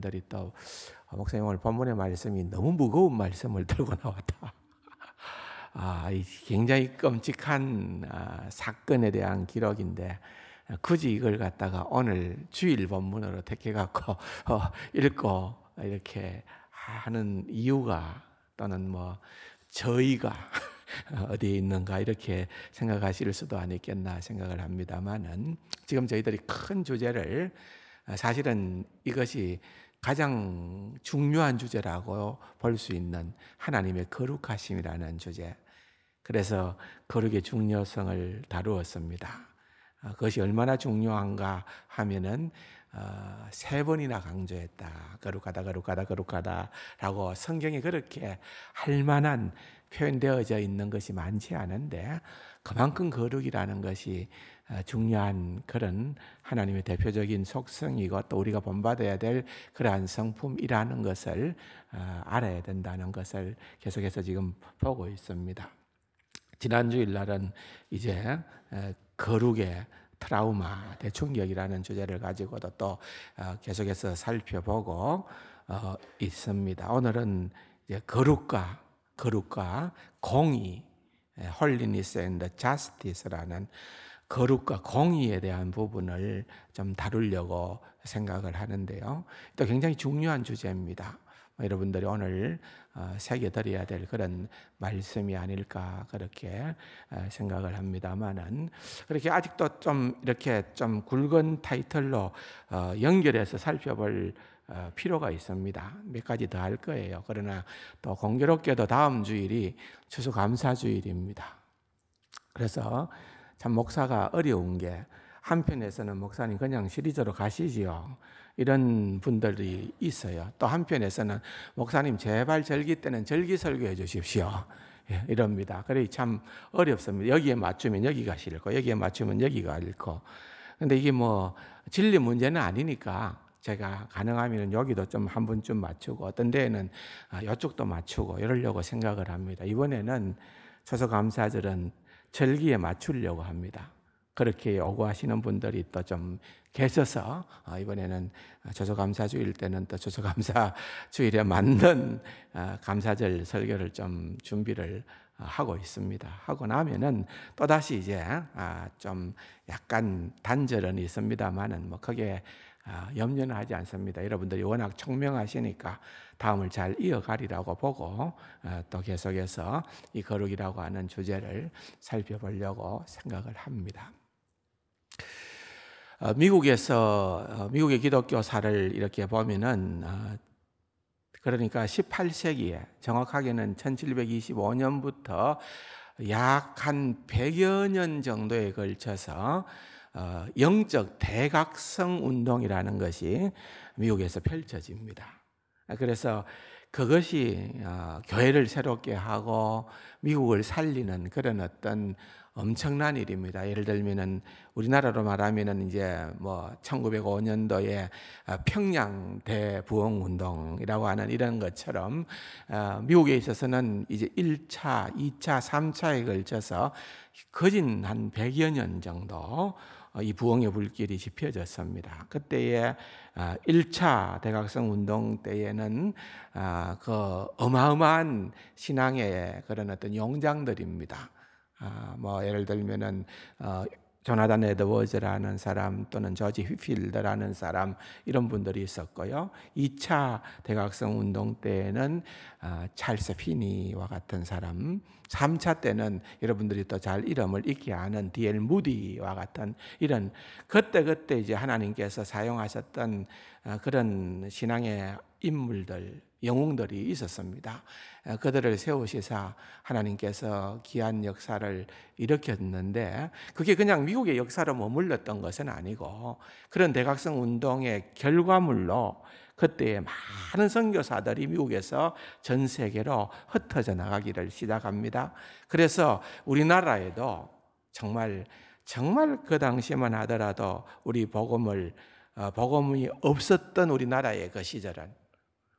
분들이 또 목사님 오늘 본문의 말씀이 너무 무거운 말씀을 들고 나왔다. 이 굉장히 끔찍한 사건에 대한 기록인데 굳이 이걸 갖다가 오늘 주일 본문으로 택해갖고 읽고 이렇게 하는 이유가 또는 뭐 저희가 어디에 있는가 이렇게 생각하실 수도 아니겠나 생각을 합니다만은 지금 저희들이 큰 주제를 사실은 이것이 가장 중요한 주제라고 볼 수 있는 하나님의 거룩하심이라는 주제. 그래서 거룩의 중요성을 다루었습니다. 그것이 얼마나 중요한가 하면은 3번이나 강조했다. 거룩하다, 거룩하다, 거룩하다라고 성경에 그렇게 할 만한 표현되어져 있는 것이 많지 않은데 그만큼 거룩이라는 것이 중요한 그런 하나님의 대표적인 속성이고 또 우리가 본받아야 될 그러한 성품이라는 것을 알아야 된다는 것을 계속해서 지금 보고 있습니다. 지난 주일날은 이제 거룩의 트라우마, 대충격이라는 주제를 가지고도 또 계속해서 살펴보고 있습니다. 오늘은 이제 거룩과 공의, holiness and justice라는 거룩과 공의에 대한 부분을 좀 다루려고 생각을 하는데요. 또 굉장히 중요한 주제입니다. 여러분들이 오늘 새겨드려야 될 그런 말씀이 아닐까 그렇게 생각을 합니다만은 그렇게 아직도 좀 이렇게 좀 굵은 타이틀로 연결해서 살펴볼 필요가 있습니다. 몇 가지 더 할 거예요. 그러나 또 공교롭게도 다음 주일이 추수감사주일입니다. 그래서 참 목사가 어려운 게 한편에서는 목사님 그냥 시리즈로 가시지요. 이런 분들이 있어요. 또 한편에서는 목사님 제발 절기 때는 절기 설교해 주십시오. 이럽니다. 그래 참 어렵습니다. 여기에 맞추면 여기가 싫고 여기에 맞추면 여기가 싫고. 근데 이게 뭐 진리 문제는 아니니까 제가 가능하면 여기도 좀 한 번쯤 맞추고 어떤 데에는 이쪽도 맞추고 이러려고 생각을 합니다. 이번에는 추수감사절은 절기에 맞추려고 합니다. 그렇게 요구하시는 분들이 또 좀 계셔서 이번에는 추수감사주일 때는 또 추수감사주일에 맞는 감사절 설교를 좀 준비를 하고 있습니다. 하고 나면은 또다시 이제 좀 약간 단절은 있습니다만은 뭐 크게 염려는 하지 않습니다. 여러분들이 워낙 총명하시니까 다음을 잘 이어가리라고 보고 또 계속해서 이 거룩이라고 하는 주제를 살펴보려고 생각을 합니다. 미국의 기독교사를 이렇게 보면은 그러니까 18세기에 정확하게는 1725년부터 약 한 100여 년 정도에 걸쳐서 영적 대각성 운동이라는 것이 미국에서 펼쳐집니다. 그래서 그것이 교회를 새롭게 하고 미국을 살리는 그런 어떤 엄청난 일입니다. 예를 들면은 우리나라로 말하면은 이제 뭐 1905년도에 평양 대부흥 운동이라고 하는 이런 것처럼 미국에 있어서는 이제 1차, 2차, 3차에 걸쳐서 거진 한 100여 년 정도 이 부흥의 불길이 지펴졌습니다. 그때의 1차 대각성 운동 때에는 그 어마어마한 신앙의 그런 어떤 용장들입니다. 뭐 예를 들면은 조나단 에드워즈라는 사람 또는 저지 휘필드라는 사람 이런 분들이 있었고요. 2차 대각성 운동 때에는 찰스 피니와 같은 사람, 3차 때는 여러분들이 또 잘 이름을 잊게 아는 D.L. 무디와 같은 이런 그때 이제 하나님께서 사용하셨던 그런 신앙의 인물들, 영웅들이 있었습니다. 그들을 세우시사 하나님께서 귀한 역사를 일으켰는데 그게 그냥 미국의 역사로 머물렀던 것은 아니고 그런 대각성 운동의 결과물로 그때의 많은 선교사들이 미국에서 전 세계로 흩어져 나가기를 시작합니다. 그래서 우리나라에도 정말 그 당시만 하더라도 우리 복음이 없었던 우리나라의 그 시절은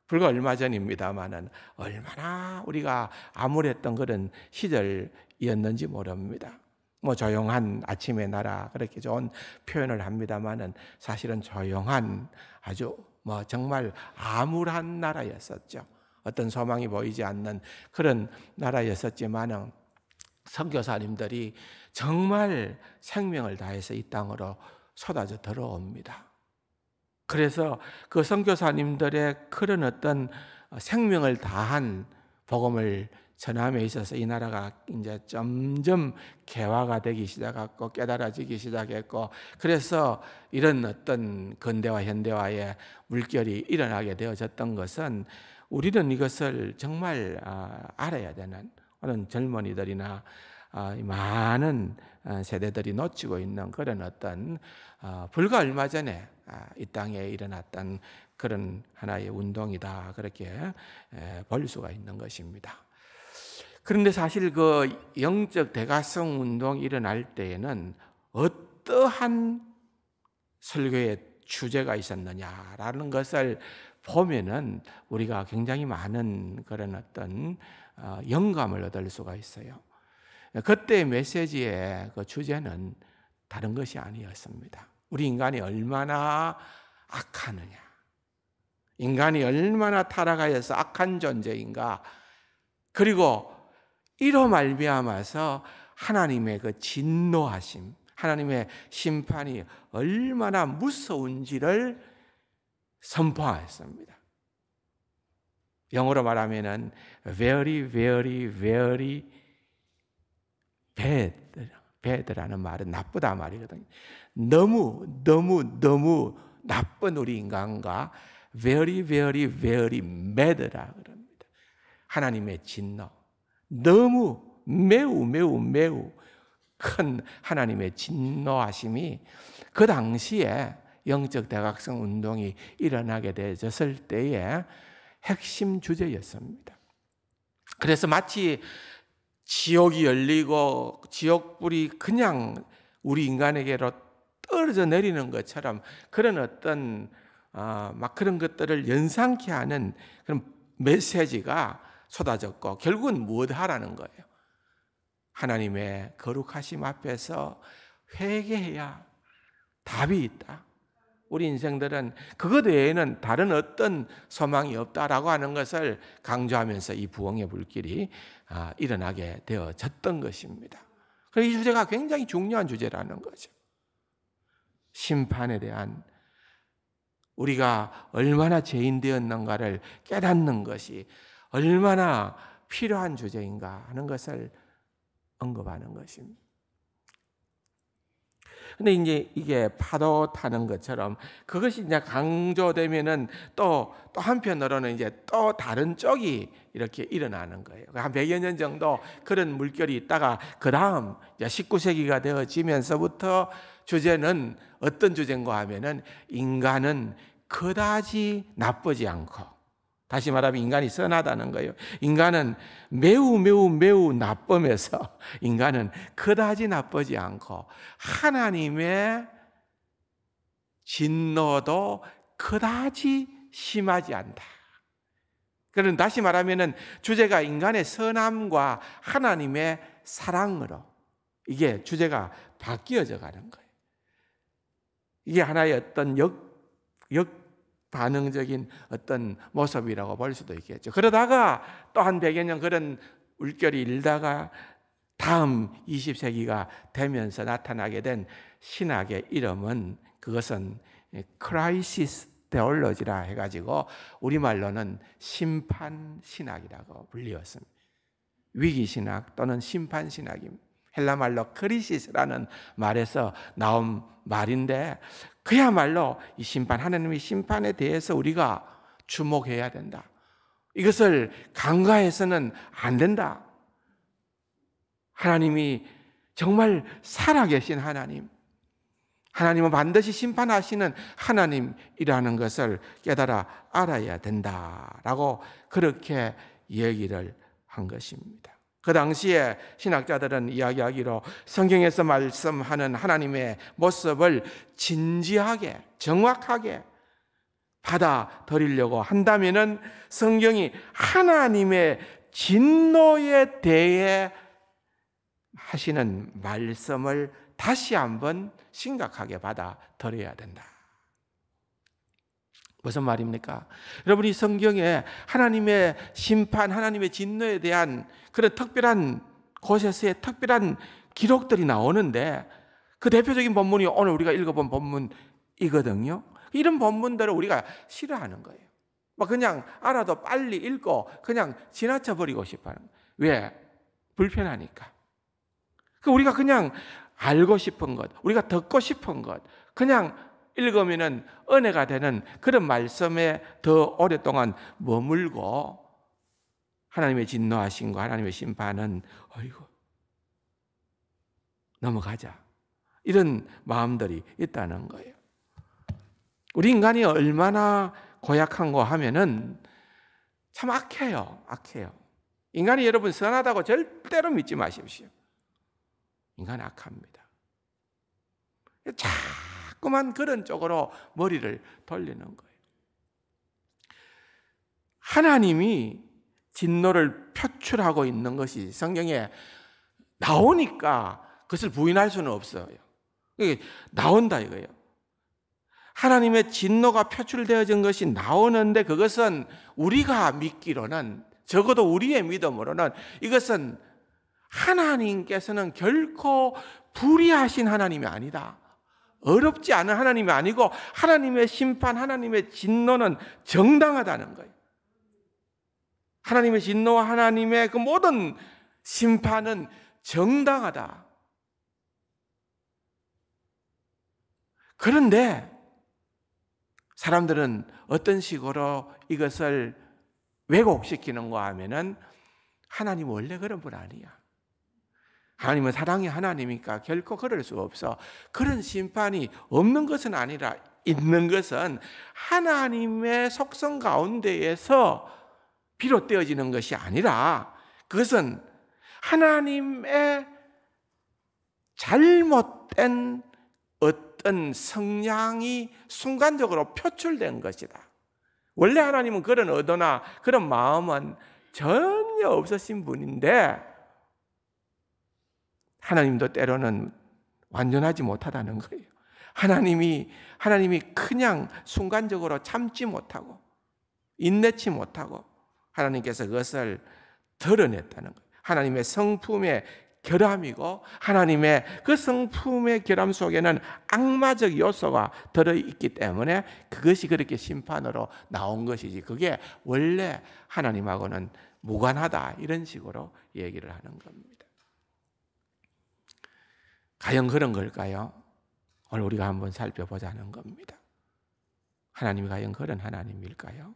불과 얼마 전입니다만은 얼마나 우리가 암울했던 그런 시절이었는지 모릅니다. 뭐 조용한 아침의 나라 그렇게 좋은 표현을 합니다만은 사실은 조용한 아주 정말 암울한 나라였었죠. 어떤 소망이 보이지 않는 그런 나라였었지만 선교사님들이 정말 생명을 다해서 이 땅으로 쏟아져 들어옵니다. 그래서 그 선교사님들의 그런 어떤 생명을 다한 복음을 전함에 있어서 이 나라가 이제 점점 개화가 되기 시작했고 깨달아지기 시작했고, 그래서 이런 어떤 근대화 현대화의 물결이 일어나게 되어졌던 것은 우리는 이것을 정말 알아야 되는, 오늘 젊은이들이나 많은 세대들이 놓치고 있는 그런 어떤 불과 얼마 전에 이 땅에 일어났던 그런 하나의 운동이다, 그렇게 볼 수가 있는 것입니다. 그런데 사실 그 영적 대가성 운동이 일어날 때에는 어떠한 설교의 주제가 있었느냐라는 것을 보면은 우리가 굉장히 많은 그런 어떤 영감을 얻을 수가 있어요. 그때 메시지의 그 주제는 다른 것이 아니었습니다. 우리 인간이 얼마나 악하느냐, 인간이 얼마나 타락하여서 악한 존재인가, 그리고 이로 말미암아서 하나님의 그 진노하심, 하나님의 심판이 얼마나 무서운지를 선포했습니다. 영어로 말하면은 very, very, very bad라는 말은 나쁘다 말이거든요. 너무 나쁜 우리 인간과 very, very, very mad라 그럽니다. 하나님의 진노, 너무 매우 큰 하나님의 진노하심이 그 당시에 영적 대각성 운동이 일어나게 되었을 때의 핵심 주제였습니다. 그래서 마치 지옥이 열리고 지옥불이 그냥 우리 인간에게로 떨어져 내리는 것처럼 그런 어떤 막 그런 것들을 연상케 하는 그런 메시지가 쏟아졌고, 결국은 무엇 하라는 거예요? 하나님의 거룩하심 앞에서 회개해야 답이 있다. 우리 인생들은 그것 외에는 다른 어떤 소망이 없다라고 하는 것을 강조하면서 이 부흥의 불길이 일어나게 되어졌던 것입니다. 그래서 이 주제가 굉장히 중요한 주제라는 거죠. 심판에 대한, 우리가 얼마나 죄인 되었는가를 깨닫는 것이 얼마나 필요한 주제인가 하는 것을 언급하는 것입니다. 근데 이제 이게 파도 타는 것처럼 그것이 이제 강조되면은 또 한편으로는 이제 또 다른 쪽이 이렇게 일어나는 거예요. 한 100여 년 정도 그런 물결이 있다가 그 다음 19세기가 되어지면서부터 주제는 어떤 주제인가 하면은 인간은 그다지 나쁘지 않고, 다시 말하면 인간이 선하다는 거예요. 인간은 매우 나쁨에서 인간은 그다지 나쁘지 않고 하나님의 진노도 그다지 심하지 않다. 그런, 다시 말하면 주제가 인간의 선함과 하나님의 사랑으로 이게 주제가 바뀌어져 가는 거예요. 이게 하나의 어떤 반응적인 어떤 모습이라고 볼 수도 있겠죠. 그러다가 또 한 100여 년 그런 물결이 일다가 다음 20세기가 되면서 나타나게 된 신학의 이름은, 그것은 크라이시스 테올로지라 해가지고 우리말로는 심판신학이라고 불리었습니다. 위기신학 또는 심판신학입니다. 헬라말로 크리시스라는 말에서 나온 말인데, 그야말로 이 심판, 하나님의 심판에 대해서 우리가 주목해야 된다. 이것을 간과해서는 안 된다. 하나님이 정말 살아계신 하나님, 하나님은 반드시 심판하시는 하나님이라는 것을 깨달아 알아야 된다라고 그렇게 얘기를 한 것입니다. 그 당시에 신학자들은 이야기하기로 성경에서 말씀하는 하나님의 모습을 진지하게 정확하게 받아들이려고 한다면은 성경이 하나님의 진노에 대해 하시는 말씀을 다시 한번 심각하게 받아들여야 된다. 무슨 말입니까? 여러분이 성경에 하나님의 심판, 하나님의 진노에 대한 그런 특별한 곳에서의 특별한 기록들이 나오는데 그 대표적인 본문이 오늘 우리가 읽어본 본문이거든요. 이런 본문들을 우리가 싫어하는 거예요. 그냥 알아도 빨리 읽고 그냥 지나쳐 버리고 싶어 하는 거예요. 왜? 불편하니까. 우리가 그냥 알고 싶은 것, 우리가 듣고 싶은 것, 그냥 읽으면은 은혜가 되는 그런 말씀에 더 오랫동안 머물고 하나님의 진노하심과 하나님의 심판은 어이구 넘어가자 이런 마음들이 있다는 거예요. 우리 인간이 얼마나 고약한가 하면은 참 악해요. 인간이 여러분 선하다고 절대로 믿지 마십시오. 인간 악합니다. 자꾸만 그런 쪽으로 머리를 돌리는 거예요. 하나님이 진노를 표출하고 있는 것이 성경에 나오니까 그것을 부인할 수는 없어요. 이게 나온다 이거예요. 하나님의 진노가 표출되어진 것이 나오는데 그것은 우리가 믿기로는 적어도 우리의 믿음으로는 이것은 하나님께서는 결코 불의하신 하나님이 아니다. 어렵지 않은 하나님이 아니고 하나님의 심판, 하나님의 진노는 정당하다는 거예요. 하나님의 진노와 하나님의 그 모든 심판은 정당하다. 그런데 사람들은 어떤 식으로 이것을 왜곡시키는가 하면은 하나님 원래 그런 분 아니야. 하나님은 사랑의 하나님이니까 결코 그럴 수 없어. 그런 심판이 없는 것은 아니라 있는 것은 하나님의 속성 가운데에서 비롯되어지는 것이 아니라 그것은 하나님의 잘못된 어떤 성향이 순간적으로 표출된 것이다. 원래 하나님은 그런 의도나 그런 마음은 전혀 없으신 분인데 하나님도 때로는 완전하지 못하다는 거예요. 하나님이 그냥 순간적으로 참지 못하고 인내치 못하고 하나님께서 그것을 드러냈다는 거예요. 하나님의 성품의 결함이고 하나님의 그 성품의 결함 속에는 악마적 요소가 들어있기 때문에 그것이 그렇게 심판으로 나온 것이지 그게 원래 하나님하고는 무관하다 이런 식으로 얘기를 하는 겁니다. 과연 그런 걸까요? 오늘 우리가 한번 살펴보자는 겁니다. 하나님이 과연 그런 하나님일까요?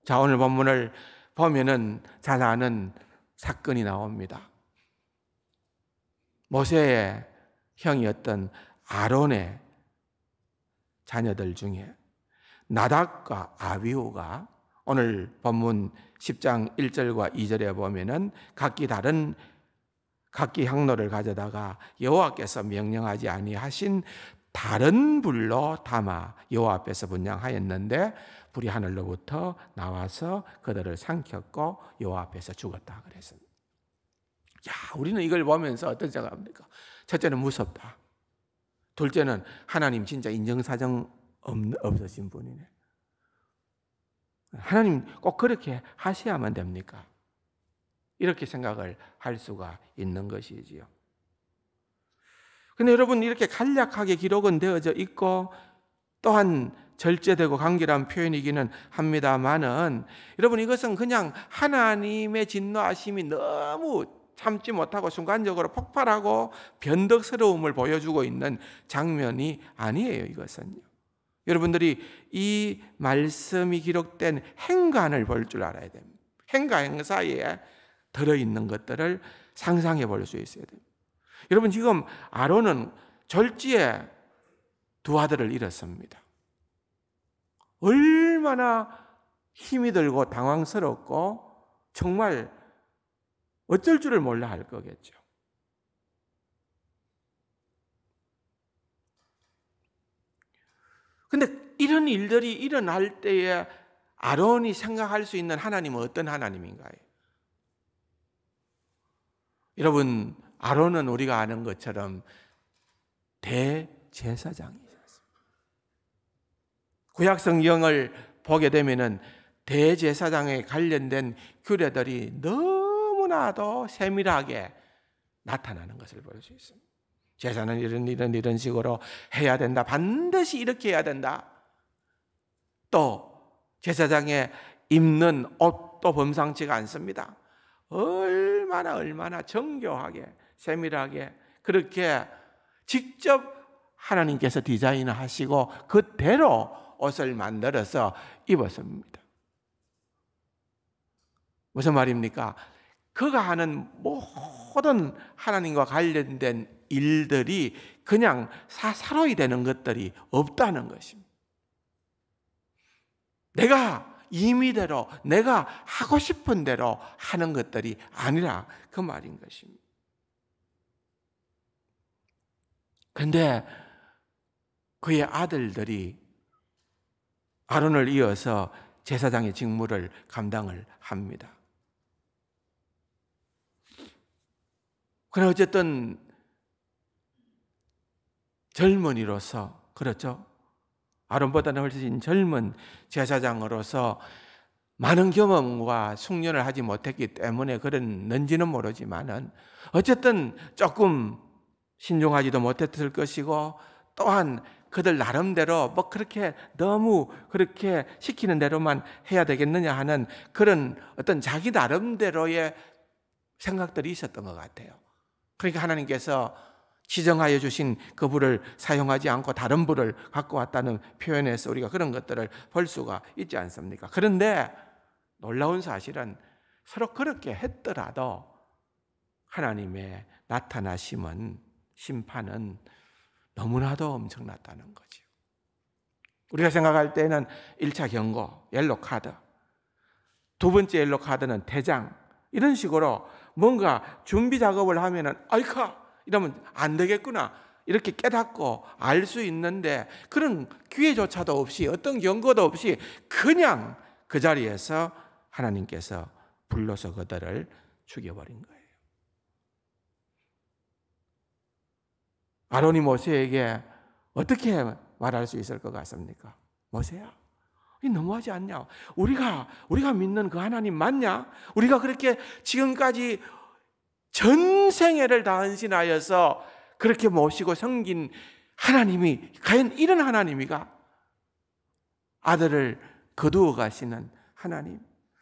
자, 오늘 본문을 보면은 잘 아는 사건이 나옵니다. 모세의 형이었던 아론의 자녀들 중에 나답과 아비후가 오늘 본문 10장 1절과 2절에 보면은 각기 향로를 가져다가 여호와께서 명령하지 아니하신 다른 불로 담아 여호와 앞에서 분향하였는데 불이 하늘로부터 나와서 그들을 삼켰고 여호와 앞에서 죽었다 그랬습니다. 야, 우리는 이걸 보면서 어떤 생각합니까? 첫째는 무섭다. 둘째는 하나님 진짜 인정사정 없으신 분이네. 하나님 꼭 그렇게 하셔야만 됩니까? 이렇게 생각을 할 수가 있는 것이지요. 근데 여러분 이렇게 간략하게 기록은 되어져 있고 또한 절제되고 간결한 표현이기는 합니다만은 여러분 이것은 그냥 하나님의 진노하심이 너무 참지 못하고 순간적으로 폭발하고 변덕스러움을 보여주고 있는 장면이 아니에요. 이것은요. 여러분들이 이 말씀이 기록된 행간을 볼 줄 알아야 됩니다. 행과 행 사이에 들어있는 것들을 상상해 볼 수 있어야 됩니다. 여러분 지금 아론은 졸지에 두 아들을 잃었습니다. 얼마나 힘이 들고 당황스럽고 정말 어쩔 줄을 몰라 할 거겠죠. 근데 이런 일들이 일어날 때에 아론이 생각할 수 있는 하나님은 어떤 하나님인가요? 여러분, 아론은 우리가 아는 것처럼 대제사장이셨습니다. 구약 성경을 보게 되면은 대제사장에 관련된 규례들이 너무나도 세밀하게 나타나는 것을 볼 수 있습니다. 제사는 이런 식으로 해야 된다. 반드시 이렇게 해야 된다. 또 제사장에 입는 옷도 범상치가 않습니다. 얼마나 정교하게 세밀하게 그렇게 직접 하나님께서 디자인하시고 그대로 옷을 만들어서 입었습니다. 무슨 말입니까? 그가 하는 모든 하나님과 관련된 일들이 그냥 사사로이 되는 것들이 없다는 것입니다. 내가 임의대로 내가 하고 싶은 대로 하는 것들이 아니라 그 말인 것입니다. 그런데 그의 아들들이 아론을 이어서 제사장의 직무를 감당을 합니다. 그러나 어쨌든 젊은이로서, 그렇죠? 아론보다는 훨씬 젊은 제사장으로서 많은 경험과 숙련을 하지 못했기 때문에 그랬는지는 모르지만은 어쨌든 조금 신중하지도 못했을 것이고, 또한 그들 나름대로 뭐 그렇게 너무 그렇게 시키는 대로만 해야 되겠느냐 하는 그런 어떤 자기 나름대로의 생각들이 있었던 것 같아요. 그러니까 하나님께서 지정하여 주신 그 불을 사용하지 않고 다른 불을 갖고 왔다는 표현에서 우리가 그런 것들을 볼 수가 있지 않습니까? 그런데 놀라운 사실은 서로 그렇게 했더라도 하나님의 나타나심은, 심판은 너무나도 엄청났다는 거죠. 우리가 생각할 때는 1차 경고, 옐로 카드, 두 번째 옐로 카드는 퇴장, 이런 식으로 뭔가 준비 작업을 하면은 아이카 이러면 안 되겠구나 이렇게 깨닫고 알 수 있는데, 그런 기회조차도 없이 어떤 경고도 없이 그냥 그 자리에서 하나님께서 불러서 그들을 죽여버린 거예요. 아론이 모세에게 어떻게 말할 수 있을 것 같습니까? 모세야, 이 너무하지 않냐? 우리가 믿는 그 하나님 맞냐? 우리가 그렇게 지금까지 전생애를 다 헌신하여서 그렇게 모시고 섬긴 하나님이 과연 이런 하나님이가? 아들을 거두어 가시는 하나님,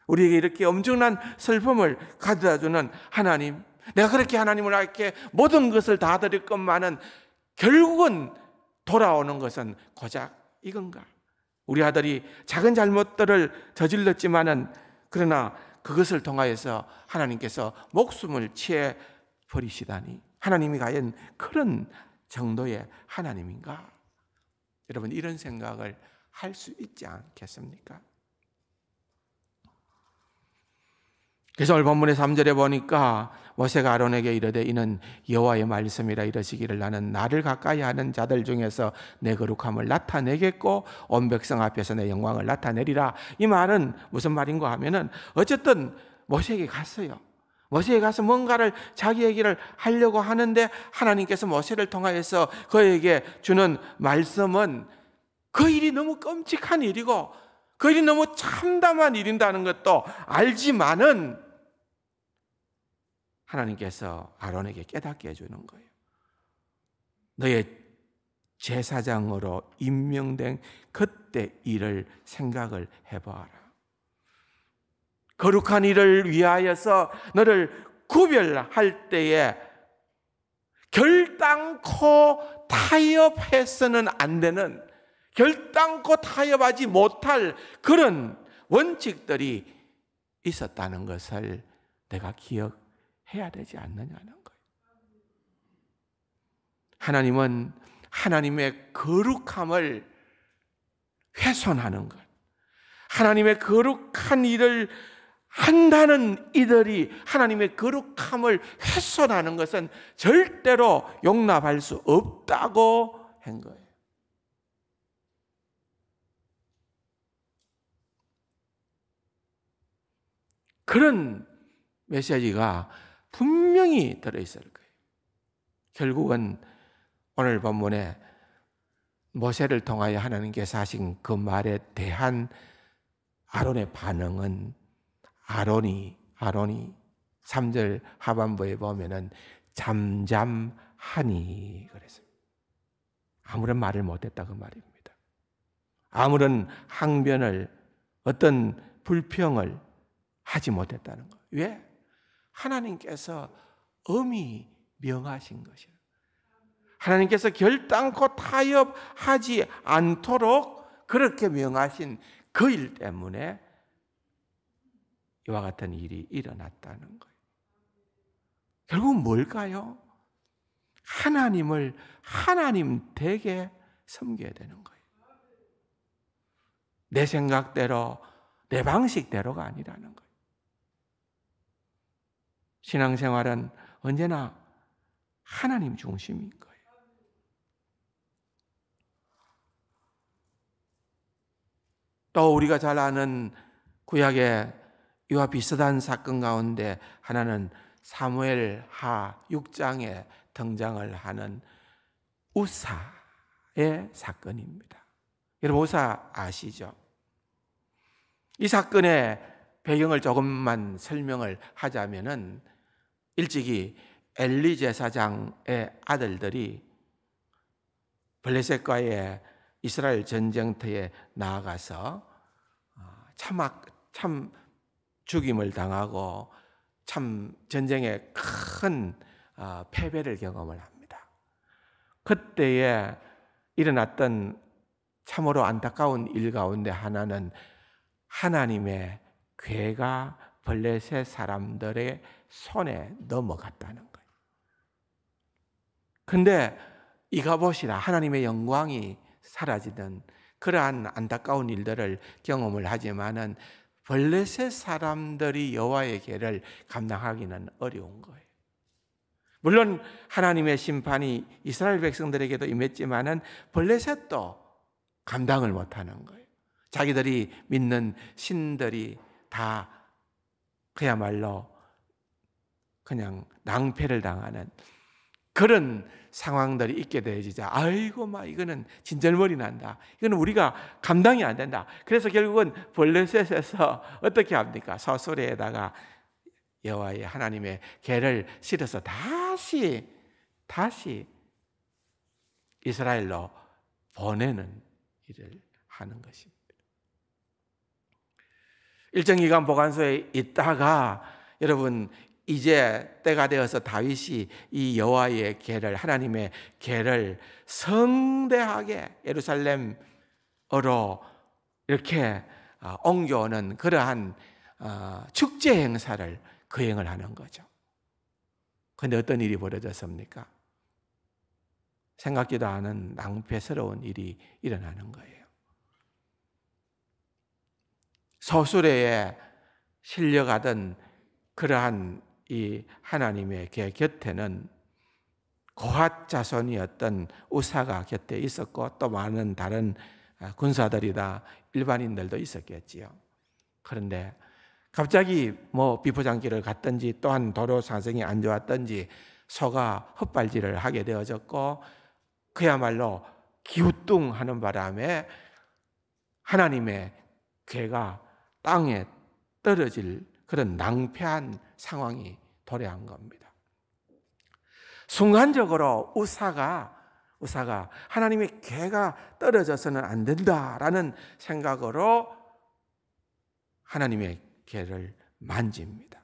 우리에게 이렇게 엄청난 슬픔을 가져다주는 하나님, 내가 그렇게 하나님을 이렇게 모든 것을 다 드릴 것만은 결국은 돌아오는 것은 고작 이건가? 우리 아들이 작은 잘못들을 저질렀지만은 그러나 그것을 통하여서 하나님께서 목숨을 취해 버리시다니, 하나님이 과연 그런 정도의 하나님인가? 여러분, 이런 생각을 할 수 있지 않겠습니까? 그래서 오늘 본문의 3절에 보니까 모세가 아론에게 이르되 이는 여호와의 말씀이라 이러시기를 나는 나를 가까이 하는 자들 중에서 내 거룩함을 나타내겠고 온 백성 앞에서 내 영광을 나타내리라. 이 말은 무슨 말인가 하면은 어쨌든 모세에게 갔어요. 모세에게 가서 뭔가를 자기 얘기를 하려고 하는데 하나님께서 모세를 통하여서 그에게 주는 말씀은 그 일이 너무 끔찍한 일이고 그 일이 너무 참담한 일인다는 것도 알지만은 하나님께서 아론에게 깨닫게 해주는 거예요. 너의 제사장으로 임명된 그때 일을 생각을 해봐라. 거룩한 일을 위하여서 너를 구별할 때에 결단코 타협해서는 안 되는, 결단코 타협하지 못할 그런 원칙들이 있었다는 것을 내가 기억해야 되지 않느냐는 거예요. 하나님은 하나님의 거룩함을 훼손하는 것, 하나님의 거룩한 일을 한다는 이들이 하나님의 거룩함을 훼손하는 것은 절대로 용납할 수 없다고 한 거예요. 그런 메시지가 분명히 들어있을 거예요. 결국은 오늘 본문에 모세를 통하여 하나님께서 하신 그 말에 대한 아론의 반응은 아론이 3절 하반부에 보면은 잠잠하니 그랬어요. 아무런 말을 못했다 그 말입니다. 아무런 항변을, 어떤 불평을 하지 못했다는 거예요. 왜? 하나님께서 엄히 명하신 것이에요. 하나님께서 결단코 타협하지 않도록 그렇게 명하신 그 일 때문에 이와 같은 일이 일어났다는 거예요. 결국 뭘까요? 하나님을 하나님 되게 섬겨야 되는 거예요. 내 생각대로, 내 방식대로가 아니라는 거예요. 신앙생활은 언제나 하나님 중심인 거예요. 또 우리가 잘 아는 구약의 이와 비슷한 사건 가운데 하나는 사무엘하 6장에 등장을 하는 우사의 사건입니다. 여러분 우사 아시죠? 이 사건의 배경을 조금만 설명을 하자면은 일찍이 엘리 제사장의 아들들이 블레셋과의 이스라엘 전쟁터에 나아가서 참 죽임을 당하고 참 전쟁에 큰 패배를 경험을 합니다. 그때에 일어났던 참으로 안타까운 일 가운데 하나는 하나님의 괴가 블레셋 사람들의 손에 넘어갔다는 거예요. 그런데 이가봇이라 하나님의 영광이 사라지던 그러한 안타까운 일들을 경험을 하지만은 블레셋 사람들이 여호와의 계를 감당하기는 어려운 거예요. 물론 하나님의 심판이 이스라엘 백성들에게도 임했지만은 블레셋도 감당을 못하는 거예요. 자기들이 믿는 신들이 다 그야말로 그냥 낭패를 당하는 그런 상황들이 있게 되어지자 아이고 막 이거는 진절머리 난다. 이거는 우리가 감당이 안 된다. 그래서 결국은 블레셋에서 어떻게 합니까? 서술에다가 여호와의 하나님의 계를 실어서 다시 이스라엘로 보내는 일을 하는 것입니다. 일정 기간 보관소에 있다가 여러분 이제 때가 되어서 다윗이 이 여호와의 계를 하나님의 계를 성대하게 예루살렘으로 이렇게 옮겨오는 그러한 축제 행사를 거행을 하는 거죠. 그런데 어떤 일이 벌어졌습니까? 생각지도 않은 낭패스러운 일이 일어나는 거예요. 소수레에 실려가던 그러한 이 하나님의 계 곁에는 고핫 자손이었던 우사가 곁에 있었고 또 많은 다른 군사들이다 일반인들도 있었겠지요. 그런데 갑자기 뭐 비포장길을 갔든지 또한 도로 상승이 안 좋았든지 소가 헛발질을 하게 되어졌고 그야말로 기우뚱하는 바람에 하나님의 궤가 땅에 떨어질 그런 낭패한 상황이 도래한 겁니다. 순간적으로 우사가 하나님의 궤가 떨어져서는 안 된다라는 생각으로 하나님의 궤를 만집니다.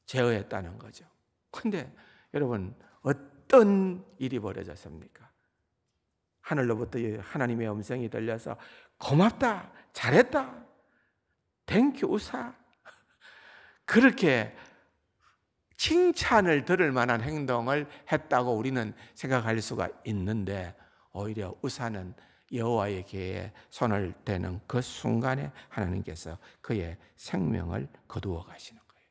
제어했다는 거죠. 그런데 여러분 어떤 일이 벌어졌습니까? 하늘로부터 하나님의 음성이 들려서 고맙다, 잘했다, 땡큐 우사, 그렇게 칭찬을 들을 만한 행동을 했다고 우리는 생각할 수가 있는데 오히려 우사는 여호와의 궤에 손을 대는 그 순간에 하나님께서 그의 생명을 거두어 가시는 거예요.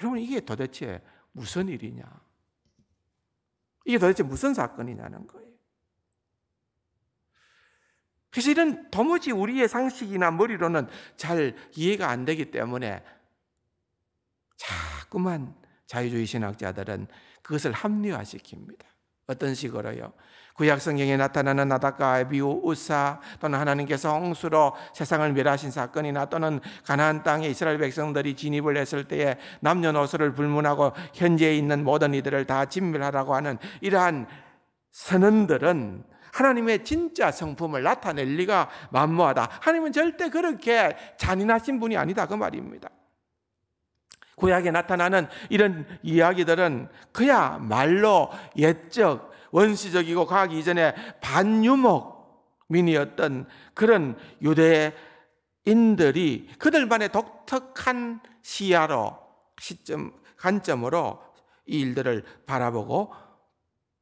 여러분 이게 도대체 무슨 일이냐? 이게 도대체 무슨 사건이냐는 거예요. 그래서 이런 도무지 우리의 상식이나 머리로는 잘 이해가 안 되기 때문에 자꾸만 자유주의 신학자들은 그것을 합리화시킵니다. 어떤 식으로요? 구약 성경에 나타나는 나답과 아비후, 우사, 또는 하나님께서 홍수로 세상을 멸하신 사건이나 또는 가나안 땅에 이스라엘 백성들이 진입을 했을 때에 남녀노소를 불문하고 현재에 있는 모든 이들을 다 진멸하라고 하는 이러한 선언들은 하나님의 진짜 성품을 나타낼 리가 만무하다. 하나님은 절대 그렇게 잔인하신 분이 아니다, 그 말입니다. 구약에 나타나는 이런 이야기들은 그야말로 옛적 원시적이고 과학 이전의 반유목민이었던 그런 유대인들이 그들만의 독특한 시야로, 관점으로 이 일들을 바라보고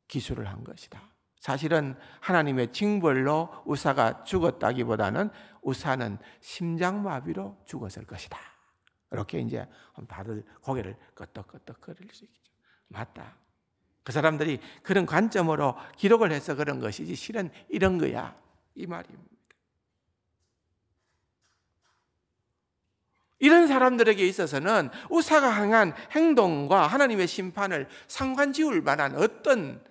기술을 한 것이다. 사실은 하나님의 징벌로 우사가 죽었다기보다는 우사는 심장마비로 죽었을 것이다. 이렇게 이제 다들 고개를 끄덕끄덕 거릴 수 있겠죠. 맞다. 그 사람들이 그런 관점으로 기록을 해서 그런 것이지 실은 이런 거야, 이 말입니다. 이런 사람들에게 있어서는 우사가 행한 행동과 하나님의 심판을 상관지을 만한 어떤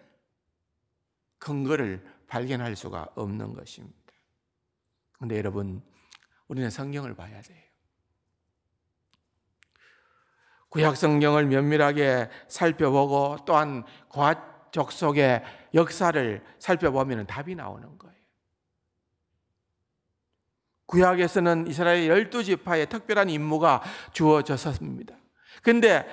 근거를 발견할 수가 없는 것입니다. 그런데 여러분, 우리는 성경을 봐야 돼요. 구약 성경을 면밀하게 살펴보고 또한 고앗 족속의 역사를 살펴보면 답이 나오는 거예요. 구약에서는 이스라엘 12지파에 특별한 임무가 주어졌습니다. 그런데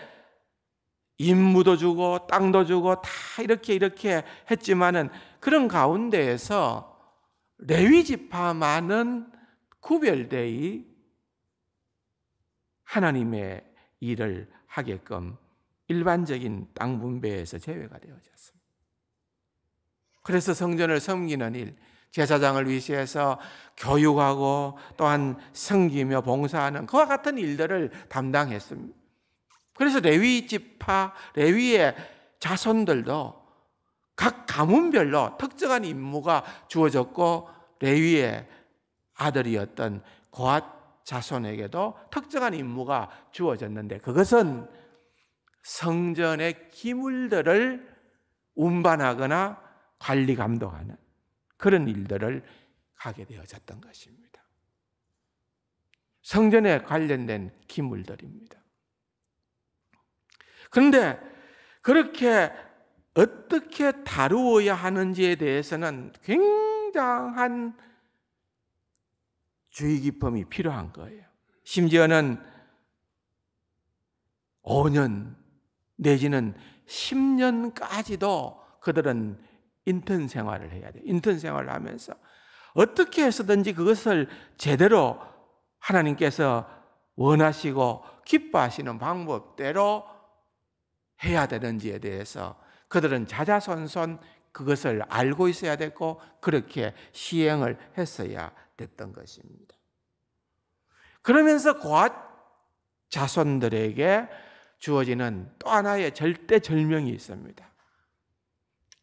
임무도 주고 땅도 주고 다 이렇게 했지만은 그런 가운데에서 레위 지파만은 구별되어 하나님의 일을 하게끔 일반적인 땅 분배에서 제외가 되어졌습니다. 그래서 성전을 섬기는 일, 제사장을 위시해서 교육하고 또한 섬기며 봉사하는 그와 같은 일들을 담당했습니다. 그래서 레위 지파, 레위의 자손들도 각 가문별로 특정한 임무가 주어졌고 레위의 아들이었던 고앗 자손에게도 특정한 임무가 주어졌는데 그것은 성전의 기물들을 운반하거나 관리 감독하는 그런 일들을 하게 되어졌던 것입니다. 성전에 관련된 기물들입니다. 그런데 그렇게 어떻게 다루어야 하는지에 대해서는 굉장한 주의 깊음이 필요한 거예요. 심지어는 5년 내지는 10년까지도 그들은 인턴 생활을 해야 돼요. 인턴 생활을 하면서 어떻게 해서든지 그것을 제대로 하나님께서 원하시고 기뻐하시는 방법대로 해야 되는지에 대해서 그들은 자자손손 그것을 알고 있어야 됐고 그렇게 시행을 했어야 됐던 것입니다. 그러면서 고앗 자손들에게 주어지는 또 하나의 절대절명이 있습니다.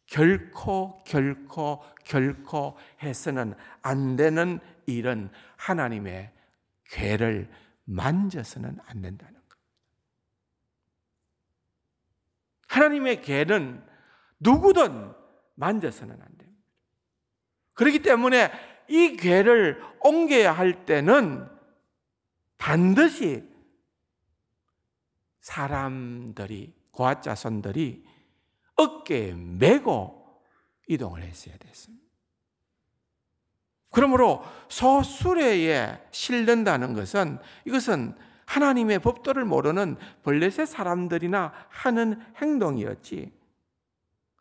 결코 해서는 안 되는 일은 하나님의 궤를 만져서는 안 된다는 것. 하나님의 궤는 누구든 만져서는 안 됩니다. 그렇기 때문에 이 궤를 옮겨야 할 때는 반드시 사람들이, 고앗 자손들이 어깨에 메고 이동을 했어야 됐습니다. 그러므로 소수레에 실른다는 것은 이것은 하나님의 법도를 모르는 블레셋 사람들이나 하는 행동이었지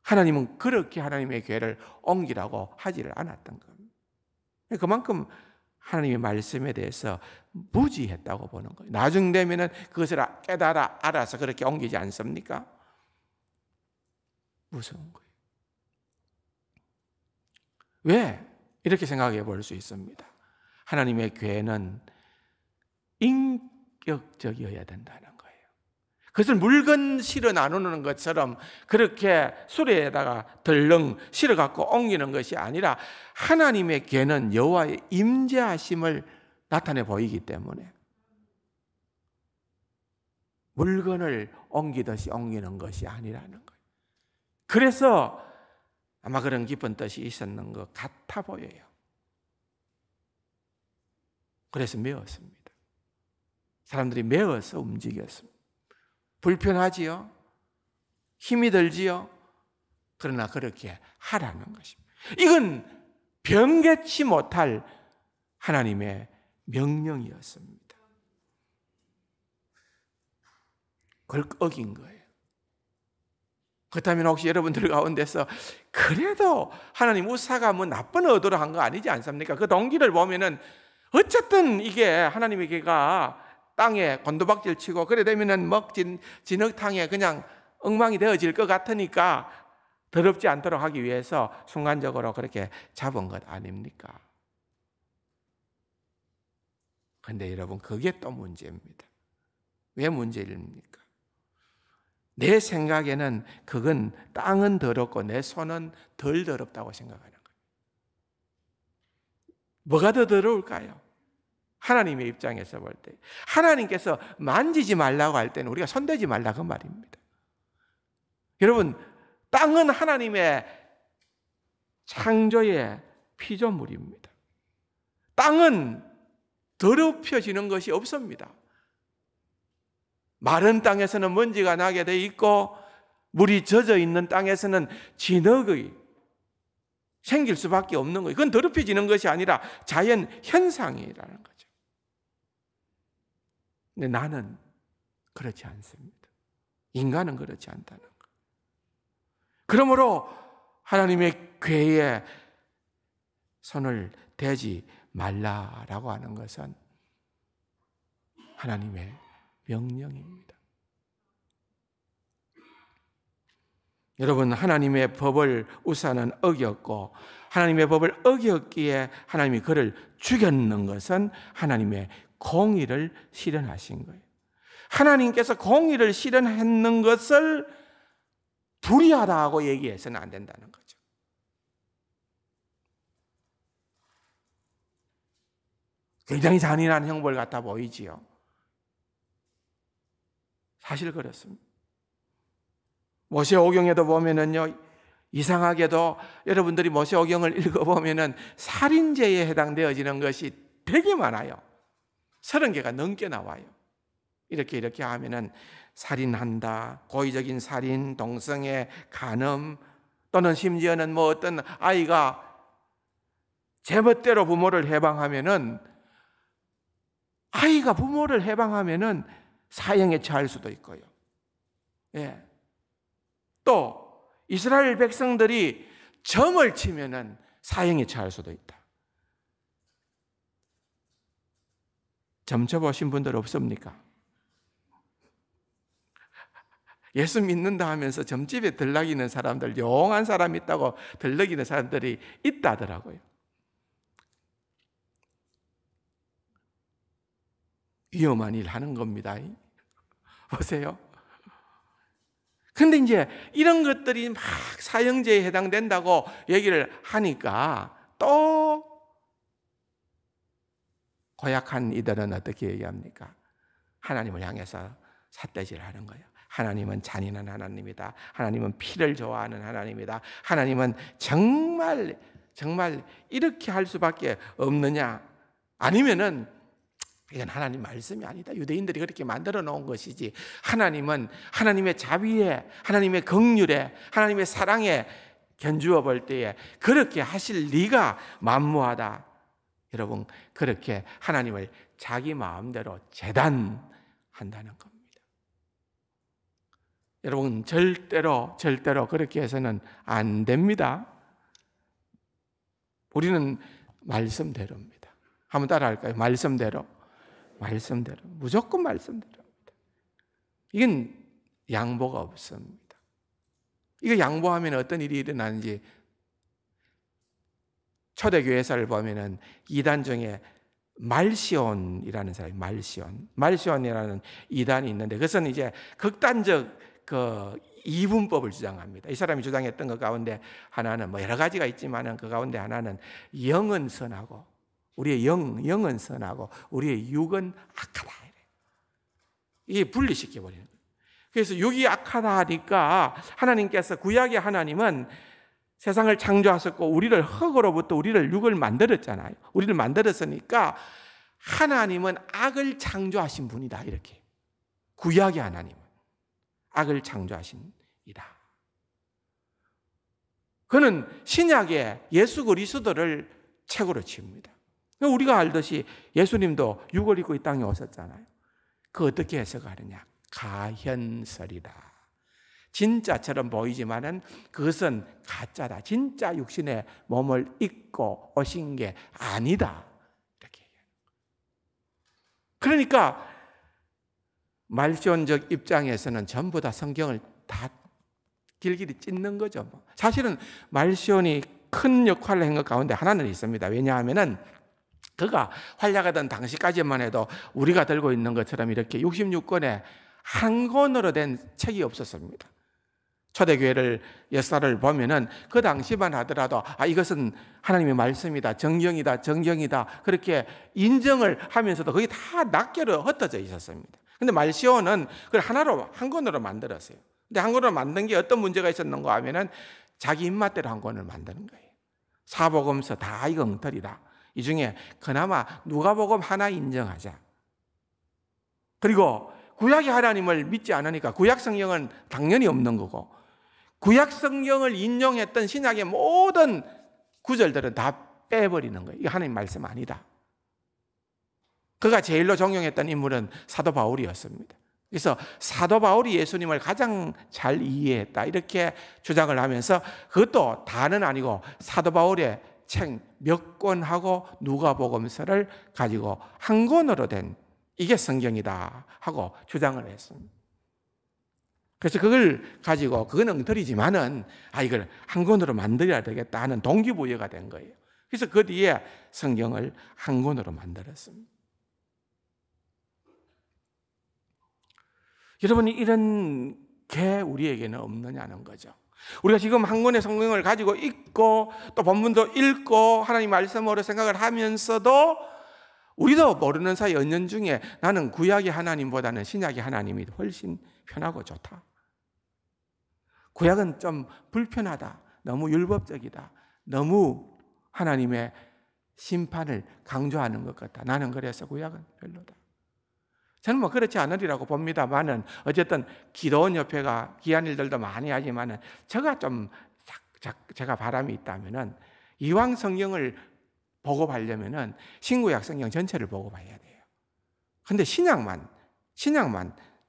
하나님은 그렇게 하나님의 궤를 옮기라고 하지를 않았던 겁니다. 그만큼 하나님의 말씀에 대해서 무지했다고 보는 거예요. 나중 되면은 그것을 깨달아 알아서 그렇게 옮기지 않습니까? 무서운 거예요. 왜? 이렇게 생각해 볼 수 있습니다. 하나님의 궤는 인격적이어야 된다는 거예요. 그것을 물건 실어 나누는 것처럼 그렇게 수레에다가 덜렁 실어 갖고 옮기는 것이 아니라 하나님의 궤는 여호와의 임재하심을 나타내 보이기 때문에 물건을 옮기듯이 옮기는 것이 아니라는 거예요. 그래서 아마 그런 깊은 뜻이 있었는 것 같아 보여요. 그래서 메었습니다. 사람들이 메어서 움직였습니다. 불편하지요? 힘이 들지요? 그러나 그렇게 하라는 것입니다. 이건 변개치 못할 하나님의 명령이었습니다. 그걸 어긴 거예요. 그렇다면 혹시 여러분들 가운데서 그래도 하나님 우사가 뭐 나쁜 의도로 한 거 아니지 않습니까? 그 동기를 보면은 어쨌든 이게 하나님의 개가 땅에 곤두박질 치고 그래 되면은 먹진 진흙탕에 그냥 엉망이 되어질 것 같으니까 더럽지 않도록 하기 위해서 순간적으로 그렇게 잡은 것 아닙니까? 그런데 여러분 그게 또 문제입니다. 왜 문제입니까? 내 생각에는 그건 땅은 더럽고 내 손은 덜 더럽다고 생각하는 거예요. 뭐가 더 더러울까요? 하나님의 입장에서 볼 때 하나님께서 만지지 말라고 할 때는 우리가 손대지 말라고 말입니다. 여러분 땅은 하나님의 창조의 피조물입니다. 땅은 더럽혀지는 것이 없습니다. 마른 땅에서는 먼지가 나게 돼 있고 물이 젖어 있는 땅에서는 진흙이 생길 수밖에 없는 거예요. 그건 더럽혀지는 것이 아니라 자연 현상이라는 거죠. 근데 나는 그렇지 않습니다. 인간은 그렇지 않다는 거. 그러므로 하나님의 궤에 손을 대지 말라라고 하는 것은 하나님의 명령입니다. 여러분 하나님의 법을 우사는 어겼고 하나님의 법을 어겼기에 하나님이 그를 죽였는 것은 하나님의 공의를 실현하신 거예요. 하나님께서 공의를 실현했는 것을 불의하다고 얘기해서는 안 된다는 거죠. 굉장히 잔인한 형벌 같아 보이지요. 사실 그렇습니다. 모세오경에도 보면은요, 이상하게도 여러분들이 모세오경을 읽어보면은 살인죄에 해당되어지는 것이 되게 많아요. 30개가 넘게 나와요. 이렇게 하면은 살인한다, 고의적인 살인, 동성애, 간음, 또는 심지어는 뭐 어떤 아이가 제멋대로 부모를 해방하면은 아이가 부모를 해방하면은 사형에 처할 수도 있고요. 예. 또 이스라엘 백성들이 점을 치면은 사형에 처할 수도 있다. 점 쳐보신 분들 없습니까? 예수 믿는다 하면서 점집에 들락이는 사람들, 용한 사람 있다고 들락이는 사람들이 있다더라고요. 위험한 일 하는 겁니다. 보세요. 근데 이제 이런 것들이 막 사형제에 해당된다고 얘기를 하니까 또 고약한 이들은 어떻게 얘기합니까? 하나님을 향해서 삿대질하는 거예요. 하나님은 잔인한 하나님이다. 하나님은 피를 좋아하는 하나님이다. 하나님은 정말 이렇게 할 수밖에 없느냐? 아니면은 이건 하나님 말씀이 아니다. 유대인들이 그렇게 만들어 놓은 것이지. 하나님은 하나님의 자비에, 하나님의 긍휼에, 하나님의 사랑에 견주어 볼 때에 그렇게 하실 리가 만무하다. 여러분, 그렇게 하나님을 자기 마음대로 재단한다는 겁니다. 여러분, 절대로 그렇게 해서는 안 됩니다. 우리는 말씀대로입니다. 한번 따라할까요? 말씀대로, 무조건 말씀대로입니다. 이건 양보가 없습니다. 이거 양보하면 어떤 일이 일어나는지 초대교회사를 보면은 이단 중에 말시온이라는 사람이 말시온이라는 이단이 있는데 그것은 이제 극단적 그 이분법을 주장합니다. 이 사람이 주장했던 것 가운데 하나는 뭐 여러 가지가 있지만은 그 가운데 하나는 영은 선하고 우리의 영은 선하고 우리의 육은 악하다. 이게 분리시켜 버리는 거예요. 그래서 육이 악하다 하니까 하나님께서 구약의 하나님은 세상을 창조하셨고 우리를 흙으로부터 우리를 육을 만들었잖아요. 우리를 만들었으니까 하나님은 악을 창조하신 분이다. 이렇게. 구약의 하나님은 악을 창조하신 이다. 그는 신약의 예수 그리스도를 최고로 치웁니다. 우리가 알듯이 예수님도 육을 입고 이 땅에 오셨잖아요. 그 어떻게 해석하느냐? 가현설이다. 진짜처럼 보이지만은 그것은 가짜다. 진짜 육신의 몸을 입고 오신 게 아니다. 이렇게 얘기해요. 그러니까 말시온적 입장에서는 전부 다 성경을 다 길길이 찢는 거죠. 사실은 말시온이 큰 역할을 한 것 가운데 하나는 있습니다. 왜냐하면은 그가 활약하던 당시까지만 해도 우리가 들고 있는 것처럼 이렇게 66권의 한 권으로 된 책이 없었습니다. 초대교회를 역사를 보면은 그 당시만 하더라도 이것은 하나님의 말씀이다, 정경이다 그렇게 인정을 하면서도 거기 다 낱개로 흩어져 있었습니다. 근데 말시온은 그걸 하나로 한 권으로 만들었어요. 근데 한 권으로 만든 게 어떤 문제가 있었는가 하면은 자기 입맛대로 한 권을 만드는 거예요. 사복음서 다 이거 엉터리다. 이 중에 그나마 누가복음 하나 인정하자. 그리고 구약의 하나님을 믿지 않으니까 구약 성경은 당연히 없는 거고, 구약 성경을 인용했던 신약의 모든 구절들은 다 빼버리는 거예요. 이거 하나님 말씀 아니다. 그가 제일로 존경했던 인물은 사도 바울이었습니다. 그래서 사도 바울이 예수님을 가장 잘 이해했다 이렇게 주장을 하면서, 그것도 다는 아니고 사도 바울의 책 몇 권하고 누가복음서를 가지고 한 권으로 된 이게 성경이다 하고 주장을 했습니다. 그래서 그걸 가지고 그건 엉터리지만은 이걸 한 권으로 만들어야 되겠다 하는 동기부여가 된 거예요. 그래서 그 뒤에 성경을 한 권으로 만들었습니다. 여러분, 이런 게 우리에게는 없느냐는 거죠. 우리가 지금 한 권의 성경을 가지고 읽고 또 본문도 읽고 하나님 말씀으로 생각을 하면서도 우리도 모르는 사이 은연중에 나는 구약의 하나님보다는 신약의 하나님이 훨씬 편하고 좋다. 구약은 좀 불편하다. 너무 율법적이다. 너무 하나님의 심판을 강조하는 것 같다. 나는 그래서 구약은 별로다. 저는 뭐 그렇지 않으리라고 봅니다만은, 어쨌든 기도원 협회가 귀한 일들도 많이 하지만은 제가 바람이 있다면은 이왕 성경을 보고하려면은 신구약 성경 전체를 보고봐야 돼요. 근데 신약만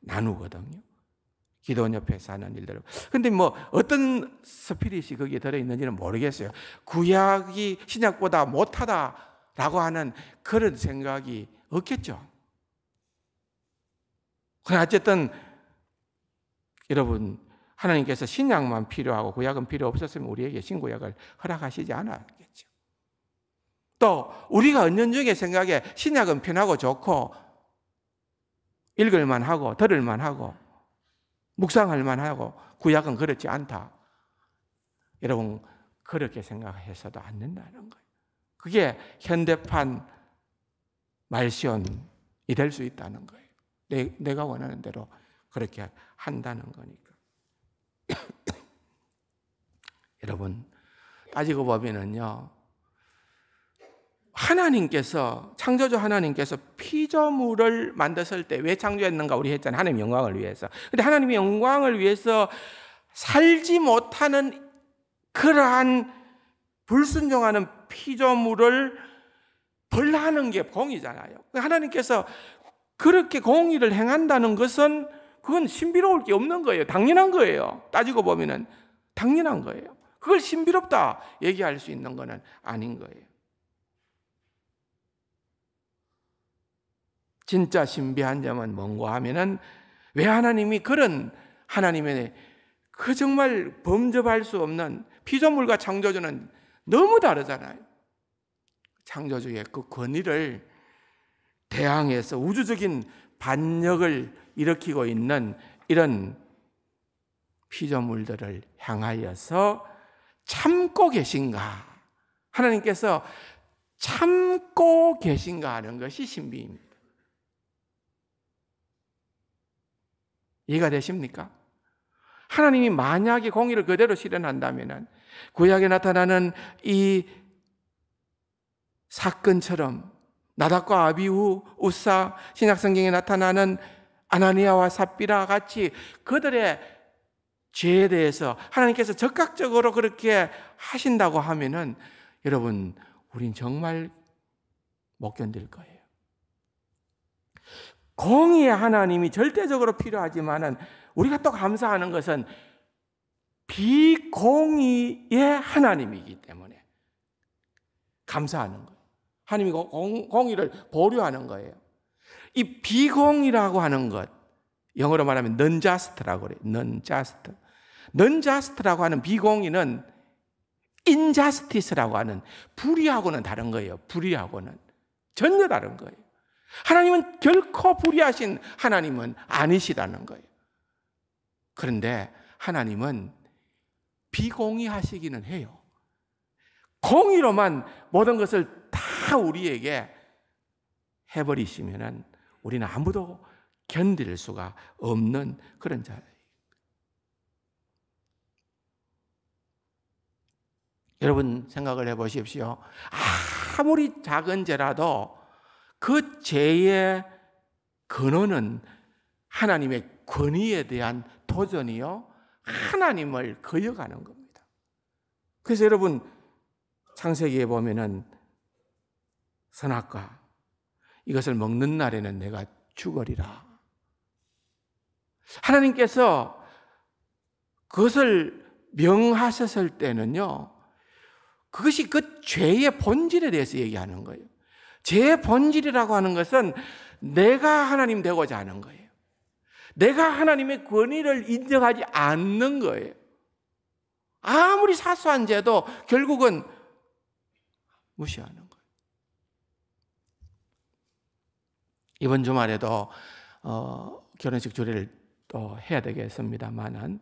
나누거든요. 기도원 협회에서 하는 일들을. 근데 뭐 어떤 스피릿이 거기에 들어있는지는 모르겠어요. 구약이 신약보다 못하다라고 하는 그런 생각이 없겠죠. 그러나 어쨌든 여러분, 하나님께서 신약만 필요하고 구약은 필요 없었으면 우리에게 신구약을 허락하시지 않았겠죠. 또 우리가 은연중에 생각에 신약은 편하고 좋고 읽을만 하고 들을만 하고 묵상할만 하고 구약은 그렇지 않다. 여러분, 그렇게 생각해서도 안 된다는 거예요. 그게 현대판 말시온이 될 수 있다는 거예요. 내가 원하는 대로 그렇게 한다는 거니까. 여러분, 따지고 보면은요, 창조주 하나님께서 피조물을 만드실 때 왜 창조했는가 우리 했잖아요. 하나님의 영광을 위해서. 근데 하나님의 영광을 위해서 살지 못하는 그러한 불순종하는 피조물을 벌하는 게 공의잖아요. 하나님께서 그렇게 공의를 행한다는 것은 그건 신비로울 게 없는 거예요. 당연한 거예요. 따지고 보면은 당연한 거예요. 그걸 신비롭다 얘기할 수 있는 거는 아닌 거예요. 진짜 신비한 점은 뭔가 하면은, 왜 하나님이 그런 하나님의 그 정말 범접할 수 없는 피조물과 창조주는 너무 다르잖아요. 창조주의 그 권위를 대항해서 우주적인 반역을 일으키고 있는 이런 피조물들을 향하여서 참고 계신가? 하나님께서 참고 계신가 하는 것이 신비입니다. 이해가 되십니까? 하나님이 만약에 공의를 그대로 실현한다면 구약에 나타나는 이 사건처럼 나답과 아비후, 우사, 신약성경에 나타나는 아나니아와 삽비라 같이 그들의 죄에 대해서 하나님께서 적극적으로 그렇게 하신다고 하면은 여러분, 우린 정말 못 견딜 거예요. 공의의 하나님이 절대적으로 필요하지만은 우리가 또 감사하는 것은 비공의의 하나님이기 때문에 감사하는 거예요. 하나님이 공의를 보류하는 거예요. 이 비공의라고 하는 것, 영어로 말하면 non-just라고 그래요. non-just. non-just라고 하는 비공의는 injustice라고 하는 불의하고는 다른 거예요. 불의하고는 전혀 다른 거예요. 하나님은 결코 불의하신 하나님은 아니시라는 거예요. 그런데 하나님은 비공의하시기는 해요. 공의로만 모든 것을 다 우리에게 해버리시면은 우리는 아무도 견딜 수가 없는 그런 자예요. 여러분 생각을 해보십시오. 아무리 작은 죄라도 그 죄의 근원은 하나님의 권위에 대한 도전이요, 하나님을 거역하는 겁니다. 그래서 여러분 창세기에 보면은 선악과 이것을 먹는 날에는 내가 죽으리라. 하나님께서 그것을 명하셨을 때는요, 그것이 그 죄의 본질에 대해서 얘기하는 거예요. 죄의 본질이라고 하는 것은 내가 하나님 되고자 하는 거예요. 내가 하나님의 권위를 인정하지 않는 거예요. 아무리 사소한 죄도 결국은 무시하는 거예요. 이번 주말에도 결혼식 주례를 또 해야 되겠습니다만은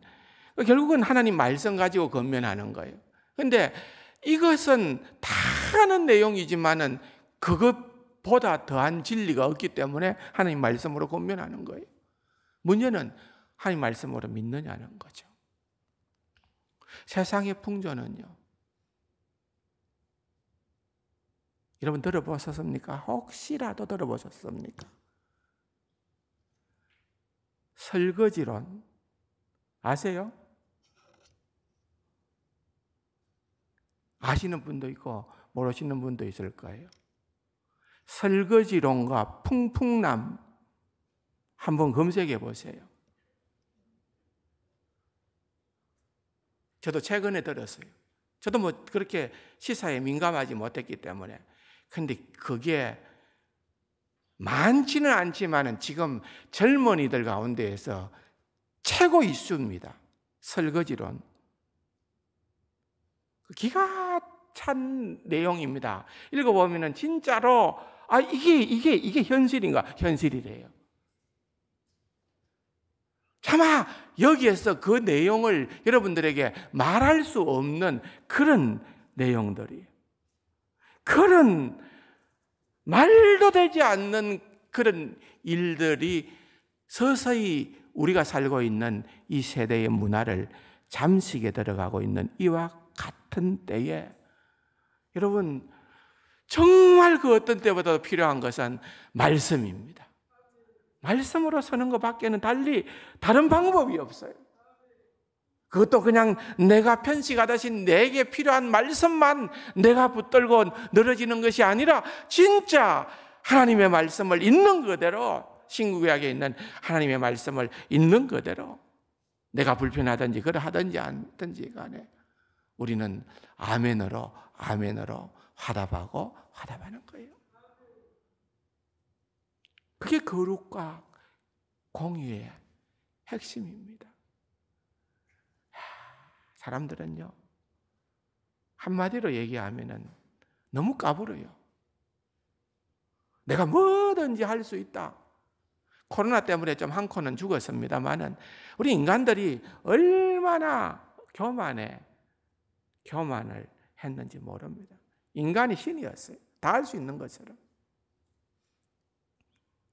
결국은 하나님 말씀 가지고 건면하는 거예요. 그런데 이것은 다 아는 내용이지만은 그것보다 더한 진리가 없기 때문에 하나님 말씀으로 건면하는 거예요. 문제는 하나님 말씀으로 믿느냐는 거죠. 세상의 풍조는요, 여러분 들어보셨습니까? 혹시라도 들어보셨습니까? 설거지론 아세요? 아시는 분도 있고 모르시는 분도 있을 거예요. 설거지론과 풍풍남 한번 검색해 보세요. 저도 최근에 들었어요. 저도 뭐 그렇게 시사에 민감하지 못했기 때문에. 근데 그게 많지는 않지만은 지금 젊은이들 가운데에서 최고 이슈입니다. 설거지론. 기가 찬 내용입니다. 읽어보면은 진짜로 이게 현실인가? 현실이래요. 차마 여기에서 그 내용을 여러분들에게 말할 수 없는 그런 내용들이에요. 그런 말도 되지 않는 그런 일들이 서서히 우리가 살고 있는 이 세대의 문화를 잠식에 들어가고 있는 이와 같은 때에 여러분 정말 그 어떤 때보다도 필요한 것은 말씀입니다. 말씀으로 서는 것밖에는 달리 다른 방법이 없어요. 그것도 그냥 내가 편식하듯이 내게 필요한 말씀만 내가 붙들고 늘어지는 것이 아니라 진짜 하나님의 말씀을 있는 그대로, 신구약에 있는 하나님의 말씀을 있는 그대로 내가 불편하든지 그러하든지 않든지 간에 우리는 아멘으로 화답하고 화답하는 거예요. 그게 거룩과 공의의 핵심입니다. 사람들은요, 한마디로 얘기하면은 너무 까불어요. 내가 뭐든지 할 수 있다. 코로나 때문에 좀 한 코는 죽었습니다만은 우리 인간들이 얼마나 교만을 했는지 모릅니다. 인간이 신이었어요. 다 할 수 있는 것처럼.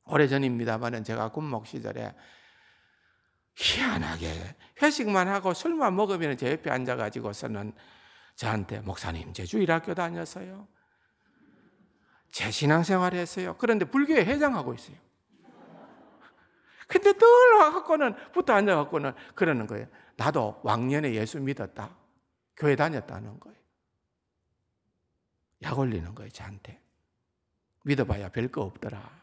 오래전입니다만은 제가 군목 시절에 희한하게 회식만 하고 술만 먹으면 제 옆에 앉아가지고서는 저한테 목사님 제 주일학교 다녔어요. 제 신앙생활 했어요. 그런데 불교에 회장하고 있어요. 근데 늘 와갖고는 붙어 앉아갖고는 그러는 거예요. 나도 왕년에 예수 믿었다. 교회 다녔다는 거예요. 약 올리는 거예요, 저한테. 믿어봐야 별거 없더라.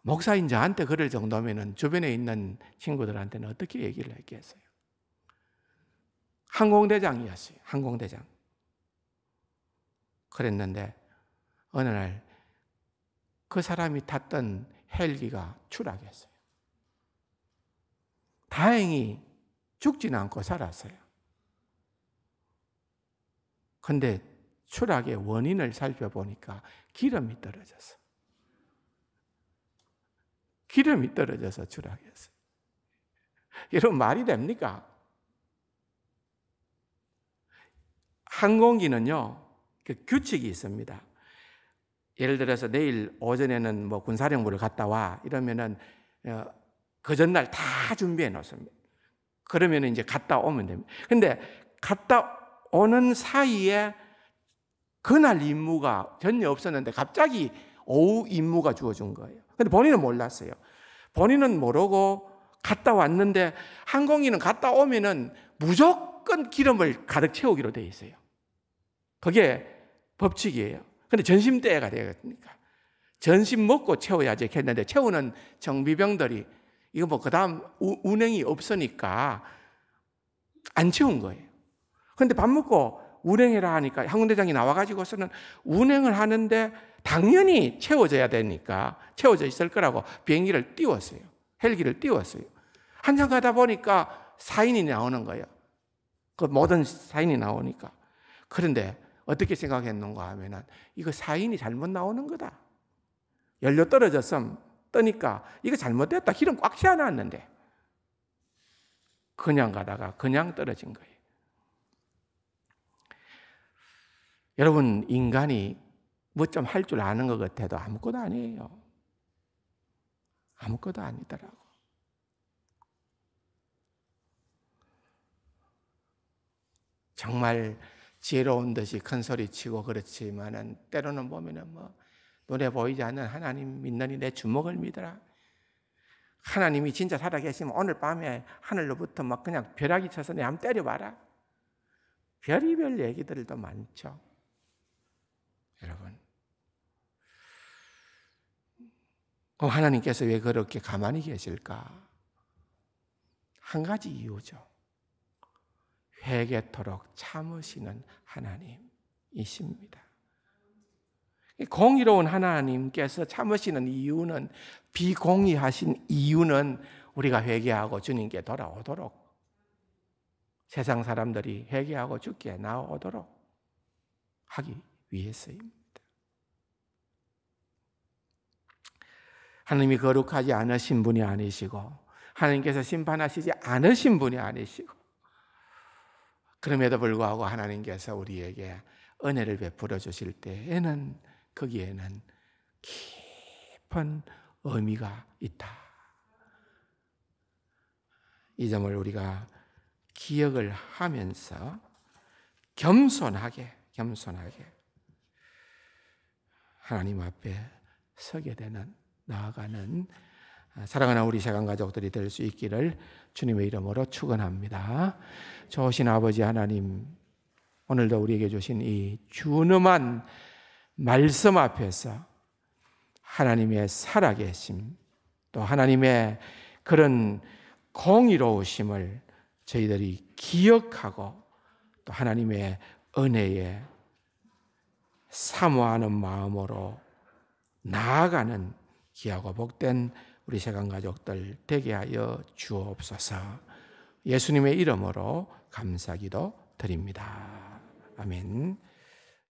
목사인 저한테 그럴 정도면 주변에 있는 친구들한테는 어떻게 얘기를 했겠어요? 항공대장이었어요. 항공대장. 그랬는데 어느 날 그 사람이 탔던 헬기가 추락했어요. 다행히 죽지는 않고 살았어요. 근데 추락의 원인을 살펴보니까 기름이 떨어졌어. 기름이 떨어져서 추락했어요. 여러분 말이 됩니까? 항공기는요, 그 규칙이 있습니다. 예를 들어서 내일 오전에는 뭐 군사령부를 갔다 와 이러면은 그 전날 다 준비해 놓습니다. 그러면 이제 갔다 오면 됩니다. 근데 갔다 오는 사이에 그날 임무가 전혀 없었는데 갑자기 오후 임무가 주어진 거예요. 근데 본인은 몰랐어요. 본인은 모르고 갔다 왔는데 항공기는 갔다 오면은 무조건 기름을 가득 채우기로 돼 있어요. 그게 법칙이에요. 근데 전심 때가 되니까 전심 먹고 채워야지 했는데 채우는 정비병들이 이거 뭐 그다음 운행이 없으니까 안 채운 거예요. 근데 밥 먹고 운행해라 하니까 항공대장이 나와가지고서는 운행을 하는데 당연히 채워져야 되니까 채워져 있을 거라고 비행기를 띄웠어요. 헬기를 띄웠어요. 한참 가다 보니까 사인이 나오는 거예요. 그 모든 사인이 나오니까. 그런데 어떻게 생각했는가 하면은 이거 사인이 잘못 나오는 거다. 연료 떨어졌으면 뜨니까 이거 잘못됐다. 기름 꽉 채워놨는데 그냥 가다가 그냥 떨어진 거예요. 여러분 인간이 뭐 좀 할 줄 아는 것 같아도 아무것도 아니에요. 아무것도 아니더라고. 정말 지혜로운 듯이 큰 소리 치고 그렇지만은 때로는 보면은 뭐 눈에 보이지 않는 하나님 믿느니 내 주먹을 믿어라. 하나님이 진짜 살아계시면 오늘 밤에 하늘로부터 막 그냥 벼락이 쳐서 내 한번 때려봐라. 별의별 얘기들도 많죠. 여러분. 하나님께서 왜 그렇게 가만히 계실까? 한 가지 이유죠. 회개토록 참으시는 하나님이십니다. 공의로운 하나님께서 참으시는 이유는, 비공의하신 이유는 우리가 회개하고 주님께 돌아오도록, 세상 사람들이 회개하고 주께 나오도록 하기 위해서입니다. 하나님이 거룩하지 않으신 분이 아니시고 하나님께서 심판하시지 않으신 분이 아니시고, 그럼에도 불구하고 하나님께서 우리에게 은혜를 베풀어 주실 때에는 거기에는 깊은 의미가 있다. 이 점을 우리가 기억을 하면서 겸손하게 하나님 앞에 서게 되는, 나아가는 사랑하는 우리 세간 가족들이 될 수 있기를 주님의 이름으로 축원합니다. 좋으신 아버지 하나님, 오늘도 우리에게 주신 이 준엄한 말씀 앞에서 하나님의 살아계심, 또 하나님의 그런 공의로우심을 저희들이 기억하고 또 하나님의 은혜에 사모하는 마음으로 나아가는 귀하고 복된 우리 세간 가족들 되게 하여 주옵소서. 예수님의 이름으로 감사기도 드립니다. 아멘.